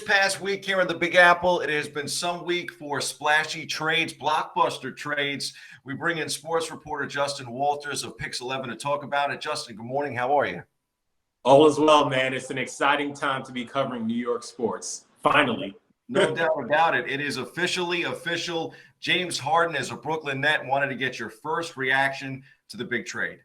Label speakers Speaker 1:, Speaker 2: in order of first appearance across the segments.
Speaker 1: past week here in the Big Apple, it has been some week for splashy trades, blockbuster trades. We bring in sports reporter Justin Walters of PIX-11 to talk about it. Justin, good morning. How are you?
Speaker 2: All is well, man. It's an exciting time to be covering New York sports. Finally.
Speaker 1: No doubt about it. It is officially official. James Harden is a Brooklyn Net. Wanted to get your first reaction to the big trade.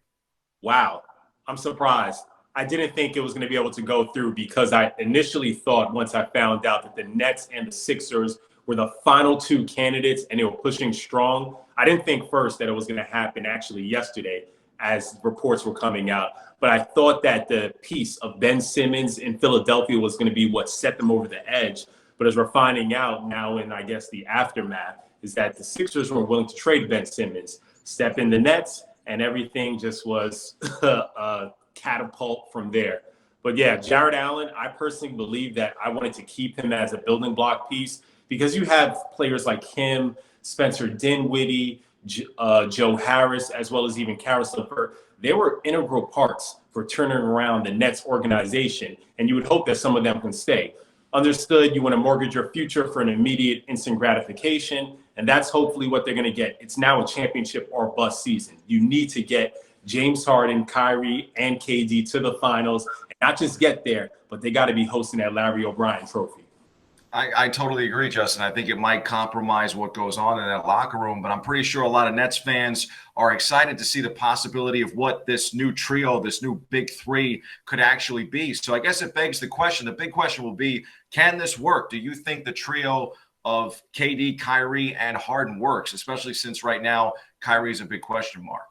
Speaker 2: Wow. I'm surprised. I didn't think it was going to be able to go through because I initially thought once I found out that the Nets and the Sixers were the final two candidates and they were pushing strong. I didn't think first that it was going to happen actually yesterday as reports were coming out. But I thought that the piece of Ben Simmons in Philadelphia was going to be what set them over the edge. But as we're finding out now in, I guess, the aftermath, is that the Sixers were willing to trade Ben Simmons, step in the Nets, and everything just was catapult from there. But yeah, Jared Allen, I personally believe that I wanted to keep him as a building block piece because you have players like him, Spencer Dinwiddie, Joe Harris, as well as even Carrasco. They were integral parts for turning around the Nets organization, and you would hope that some of them can stay. Understood, you want to mortgage your future for an immediate instant gratification, and that's hopefully what they're going to get. It's now a championship or bust season. You need to get James Harden, Kyrie, and KD to the finals, and not just get there, but they got to be hosting that Larry O'Brien trophy.
Speaker 1: I totally agree, Justin. I think it might compromise what goes on in that locker room, but I'm pretty sure a lot of Nets fans are excited to see the possibility of what this new trio, this new big three could actually be. So I guess it begs the question. The big question will be, can this work? Do you think the trio of KD, Kyrie, and Harden works, especially since right now Kyrie is a big question mark?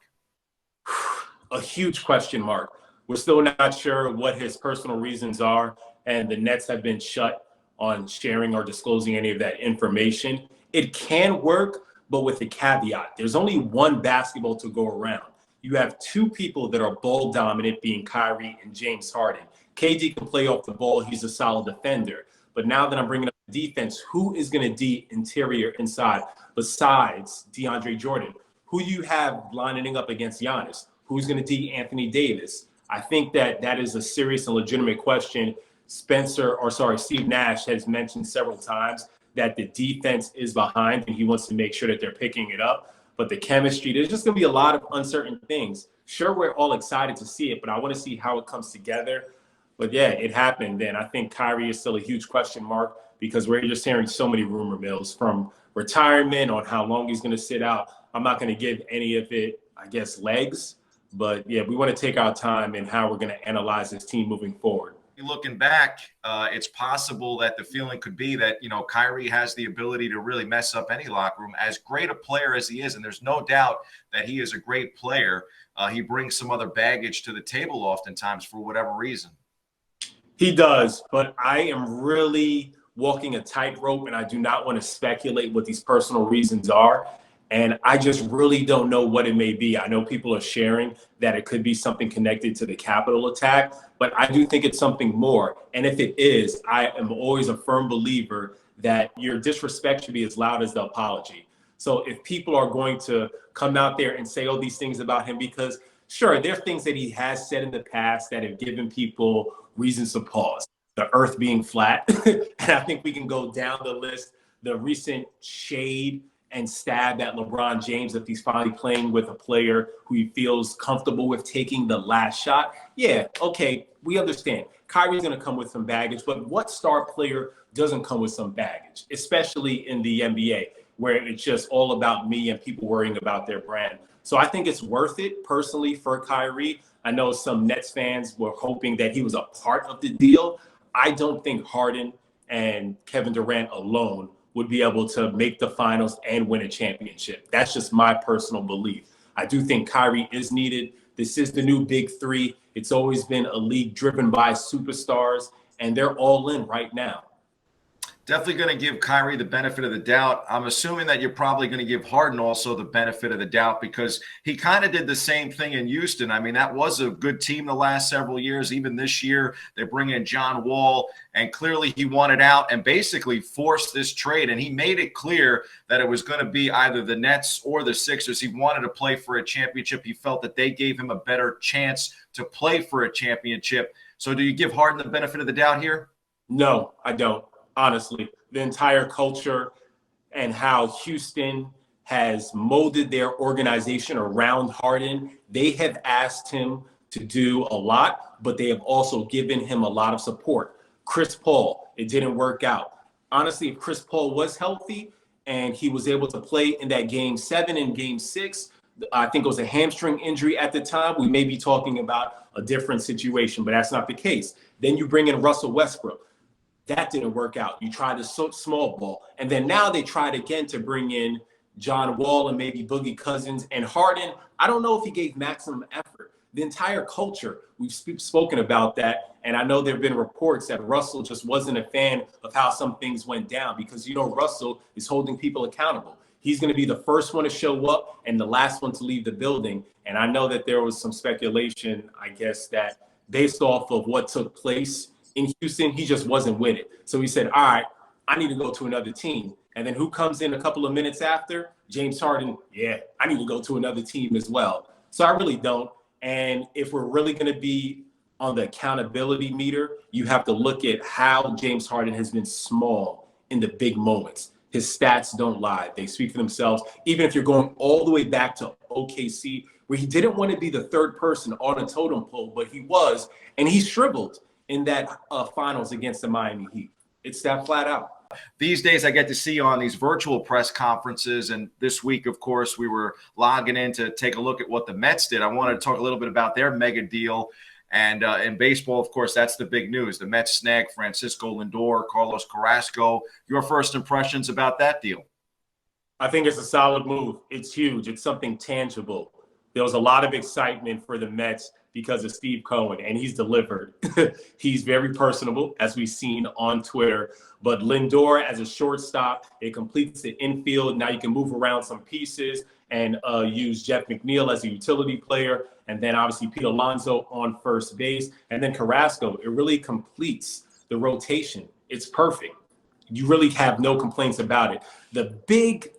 Speaker 2: A huge question mark. We're still not sure what his personal reasons are, and the Nets have been shut on sharing or disclosing any of that information. It can work, but with a caveat. There's only one basketball to go around. You have two people that are ball dominant, being Kyrie and James Harden. KD can play off the ball. He's a solid defender. But now that I'm bringing up defense, who is going to D interior inside besides DeAndre Jordan? Who you have lining up against Giannis? Who's going to D Anthony Davis? I think that is a serious and legitimate question. Steve Nash has mentioned several times that the defense is behind and he wants to make sure that they're picking it up. But the chemistry, there's just going to be a lot of uncertain things. Sure, we're all excited to see it, but I want to see how it comes together. But yeah, it happened. And I think Kyrie is still a huge question mark because we're just hearing so many rumor mills from retirement on how long he's going to sit out. I'm not going to give any of it, I guess, legs. But yeah, we want to take our time in how we're going to analyze this team moving forward.
Speaker 1: Looking back, it's possible that the feeling could be that, Kyrie has the ability to really mess up any locker room. As great a player as he is, and there's no doubt that he is a great player, he brings some other baggage to the table oftentimes for whatever reason.
Speaker 2: He does, but I am really walking a tightrope, and I do not want to speculate what these personal reasons are. And I just really don't know what it may be. I know people are sharing that it could be something connected to the Capitol attack, but I do think it's something more. And if it is, I am always a firm believer that your disrespect should be as loud as the apology. So if people are going to come out there and say all these things about him, because sure, there are things that he has said in the past that have given people reasons to pause. The earth being flat. And I think we can go down the list. The recent shade and stab at LeBron James if he's finally playing with a player who he feels comfortable with taking the last shot. Yeah, okay, we understand. Kyrie's going to come with some baggage, but what star player doesn't come with some baggage, especially in the NBA, where it's just all about me and people worrying about their brand. So I think it's worth it personally for Kyrie. I know some Nets fans were hoping that he was a part of the deal. I don't think Harden and Kevin Durant alone would be able to make the finals and win a championship. That's just my personal belief. I do think Kyrie is needed. This is the new big three. It's always been a league driven by superstars, and they're all in right now.
Speaker 1: Definitely going to give Kyrie the benefit of the doubt. I'm assuming that you're probably going to give Harden also the benefit of the doubt because he kind of did the same thing in Houston. I mean, that was a good team the last several years. Even this year, they bring in John Wall, and clearly he wanted out and basically forced this trade. And he made it clear that it was going to be either the Nets or the Sixers. He wanted to play for a championship. He felt that they gave him a better chance to play for a championship. So do you give Harden the benefit of the doubt here?
Speaker 2: No, I don't. honestly. The entire culture and how Houston has molded their organization around Harden. They have asked him to do a lot, but they have also given him a lot of support. Chris Paul, it didn't work out. Honestly, if Chris Paul was healthy and he was able to play in that game 7 and game 6, I think it was a hamstring injury at the time, we may be talking about a different situation, but that's not the case. Then you bring in Russell Westbrook. That didn't work out. You tried the small ball. And then now they tried again to bring in John Wall and maybe Boogie Cousins. And Harden, I don't know if he gave maximum effort. The entire culture, we've spoken about that. And I know there have been reports that Russell just wasn't a fan of how some things went down because, you know, Russell is holding people accountable. He's going to be the first one to show up and the last one to leave the building. And I know that there was some speculation, I guess, that based off of what took place in Houston, he just wasn't with it. So he said, all right, I need to go to another team. And then who comes in a couple of minutes after? James Harden. Yeah, I need to go to another team as well. So I really don't. And if we're really going to be on the accountability meter, you have to look at how James Harden has been small in the big moments. His stats don't lie. They speak for themselves. Even if you're going all the way back to OKC, where he didn't want to be the third person on a totem pole, but he was, and he shriveled in that finals against the Miami Heat. It's that flat out.
Speaker 1: These days, I get to see on these virtual press conferences, and this week, of course, we were logging in to take a look at what the Mets did. I wanted to talk a little bit about their mega deal. And in baseball, of course, that's the big news. The Mets snagged Francisco Lindor, Carlos Carrasco. Your first impressions about that deal?
Speaker 2: I think it's a solid move. It's huge. It's something tangible. There was a lot of excitement for the Mets because of Steve Cohen, and he's delivered. He's very personable, as we've seen on Twitter. But Lindor, as a shortstop, it completes the infield. Now you can move around some pieces and use Jeff McNeil as a utility player, and then obviously Pete Alonso on first base, and then Carrasco. It really completes the rotation. It's perfect. You really have no complaints about it. The big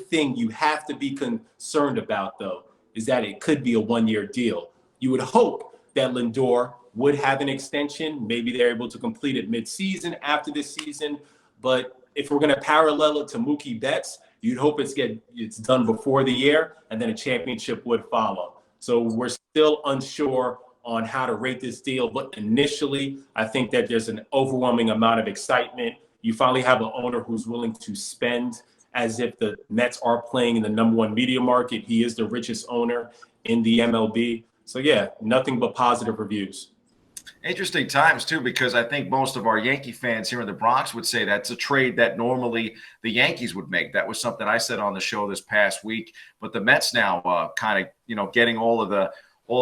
Speaker 2: thing you have to be concerned about, though, is that it could be a one-year deal. You would hope that Lindor would have an extension. Maybe they're able to complete it mid-season after this season. But if we're going to parallel it to Mookie Betts, you'd hope it's done before the year, and then a championship would follow. So we're still unsure on how to rate this deal. But initially, I think that there's an overwhelming amount of excitement. You finally have an owner who's willing to spend as if the Mets are playing in the #1 media market. He is the richest owner in the MLB. So, yeah, nothing but positive reviews.
Speaker 1: Interesting times, too, because I think most of our Yankee fans here in the Bronx would say that's a trade that normally the Yankees would make. That was something I said on the show this past week. But the Mets now kind of, getting all of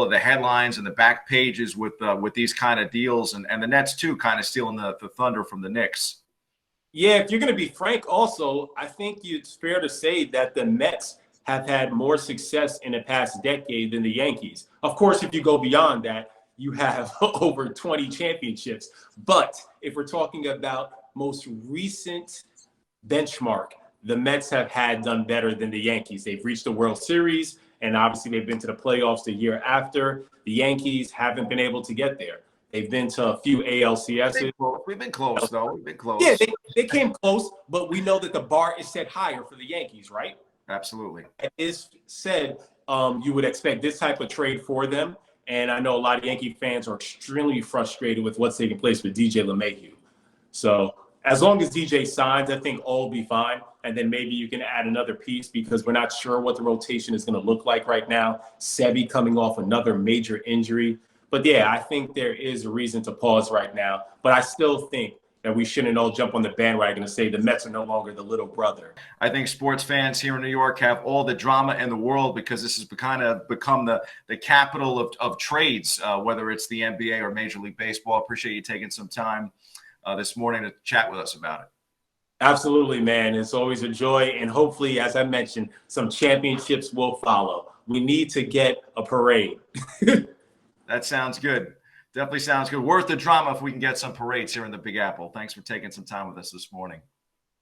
Speaker 1: the headlines and the back pages with these kind of deals. And the Nets, too, kind of stealing the thunder from the Knicks.
Speaker 2: Yeah, if you're going to be frank also, I think it's fair to say that the Mets have had more success in the past decade than the Yankees. Of course, if you go beyond that, you have over 20 championships. But if we're talking about most recent benchmark, the Mets have done better than the Yankees. They've reached the World Series, and obviously they've been to the playoffs the year after. The Yankees haven't been able to get there. They've been to a few ALCSs.
Speaker 1: We've been close, though. We've been close.
Speaker 2: Yeah, they came close, but we know that the bar is set higher for the Yankees, right?
Speaker 1: Absolutely.
Speaker 2: It is said you would expect this type of trade for them. And I know a lot of Yankee fans are extremely frustrated with what's taking place with DJ LeMahieu. So as long as DJ signs, I think all will be fine. And then maybe you can add another piece because we're not sure what the rotation is going to look like right now. Sebi coming off another major injury. But, yeah, I think there is a reason to pause right now. But I still think that we shouldn't all jump on the bandwagon and say the Mets are no longer the little brother.
Speaker 1: I think sports fans here in New York have all the drama in the world because this has kind of become the capital of trades, whether it's the NBA or Major League Baseball. Appreciate you taking some time this morning to chat with us about it.
Speaker 2: Absolutely, man. It's always a joy. And hopefully, as I mentioned, some championships will follow. We need to get a parade.
Speaker 1: That sounds good. Definitely sounds good. Worth the drama if we can get some parades here in the Big Apple. Thanks for taking some time with us this morning.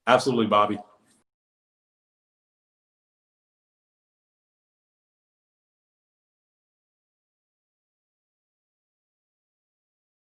Speaker 2: Absolutely, Bobby.